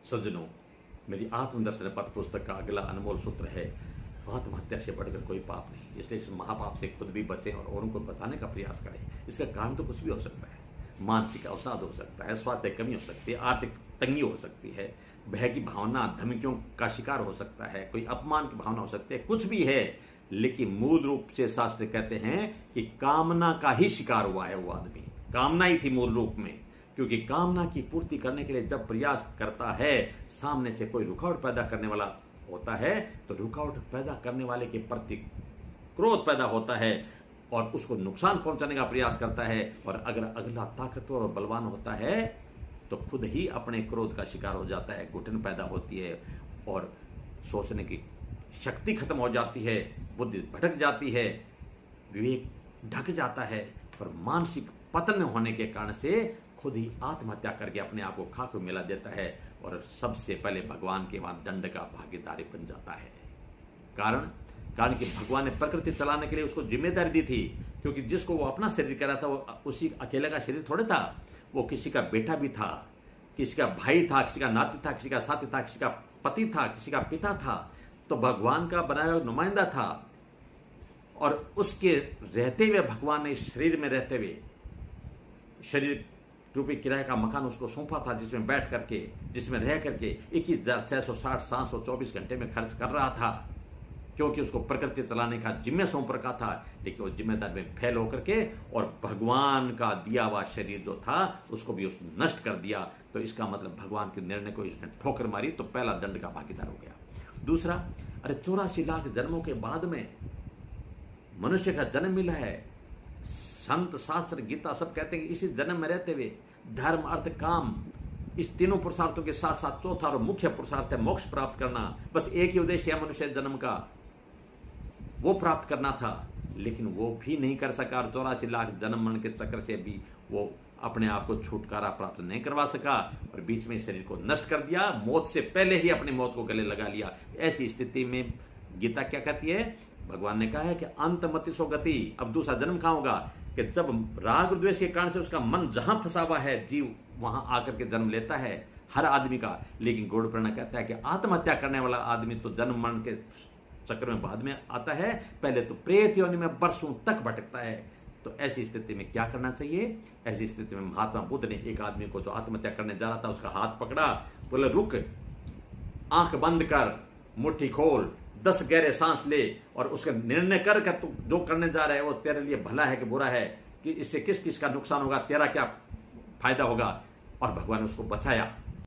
सज्जनों, मेरी आत्मदर्शन पथ पुस्तक का अगला अनमोल सूत्र है, आत्महत्या से बढ़कर कोई पाप नहीं। इसलिए इस महापाप से खुद भी बचें और औरों को बचाने का प्रयास करें। इसका कारण तो कुछ भी हो सकता है। मानसिक अवसाद हो सकता है, स्वास्थ्य कमी हो सकती है, आर्थिक तंगी हो सकती है, भय की भावना, धमकियों का शिकार हो सकता है, कोई अपमान की भावना हो सकती है, कुछ भी है। लेकिन मूल रूप से शास्त्र कहते हैं कि कामना का ही शिकार हुआ है वो आदमी। कामना ही थी मूल रूप में, क्योंकि कामना की पूर्ति करने के लिए जब प्रयास करता है, सामने से कोई रुकावट पैदा करने वाला होता है, तो रुकावट पैदा करने वाले के प्रति क्रोध पैदा होता है और उसको नुकसान पहुंचाने का प्रयास करता है। और अगर अगला ताकतवर और बलवान होता है तो खुद ही अपने क्रोध का शिकार हो जाता है, घुटन पैदा होती है और सोचने की शक्ति खत्म हो जाती है, बुद्धि भटक जाती है, विवेक ढक जाता है और मानसिक पतन होने के कारण से खुद ही आत्महत्या करके अपने आप को खाक में मिला देता है और सबसे पहले भगवान के वहां दंड का भागीदारी बन जाता है। कारण कि भगवान ने प्रकृति चलाने के लिए उसको जिम्मेदारी दी थी, क्योंकि जिसको वो अपना शरीर कर रहा था वो उसी अकेले का शरीर थोड़े था, वो किसी का बेटा भी था, किसी का भाई था, किसी का नाती था, किसी का साथी था, किसी का पति था, किसी का पिता था, तो भगवान का बनाया हुआ नुमाइंदा था। और उसके रहते हुए भगवान ने शरीर में रहते हुए शरीर रूपी किराए का मकान उसको सौंपा था, जिसमें बैठ करके, जिसमें रह करके 21,660 724 घंटे में खर्च कर रहा था, क्योंकि उसको प्रकृति चलाने का जिम्मे सौंप रखा था। लेकिन वो जिम्मेदारी में फेल होकर के और भगवान का दिया हुआ शरीर जो था उसको भी उसने नष्ट कर दिया। तो इसका मतलब भगवान के निर्णय को इसने ठोकर मारी, तो पहला दंड का भागीदार हो गया। दूसरा, अरे 84 लाख जन्मों के बाद में मनुष्य का जन्म मिला है। संत शास्त्र गीता सब कहते हैं कि इसी जन्म में रहते हुए धर्म अर्थ काम, इस तीनों पुरुषार्थों के साथ साथ चौथा और मुख्य पुरुषार्थ है मोक्ष प्राप्त करना। बस एक ही उद्देश्य है मनुष्य जन्म का, वो प्राप्त करना था, लेकिन वो भी नहीं कर सका। और 84 लाख जन्म मरण के चक्कर से भी वो अपने आप को छुटकारा प्राप्त नहीं करवा सका और बीच में शरीर को नष्ट कर दिया, मौत से पहले ही अपनी मौत को गले लगा लिया। ऐसी स्थिति में गीता क्या कहती है? भगवान ने कहा है कि अंत मति सो गति। अब दूसरा जन्म कहाँ होगा? कि जब राग और द्वेष के कारण से उसका मन जहां फंसा हुआ है, जीव वहां आकर के जन्म लेता है हर आदमी का। लेकिन गौड़ प्रेरणा कहता है कि आत्महत्या करने वाला आदमी तो जन्म मरण के चक्कर में बाद में आता है, पहले तो प्रेत योनि में बरसों तक भटकता है। तो ऐसी स्थिति में क्या करना चाहिए? ऐसी स्थिति में महात्मा बुद्ध ने एक आदमी को जो आत्महत्या करने जा रहा था उसका हाथ पकड़ा, बोले रुक, आंख बंद कर, मुट्ठी खोल, 10 गहरे सांस ले और उसका निर्णय कर कि तू जो करने जा रहा है वो तेरे लिए भला है कि बुरा है, कि इससे किस किस का नुकसान होगा, तेरा क्या फायदा होगा। और भगवान ने उसको बचाया।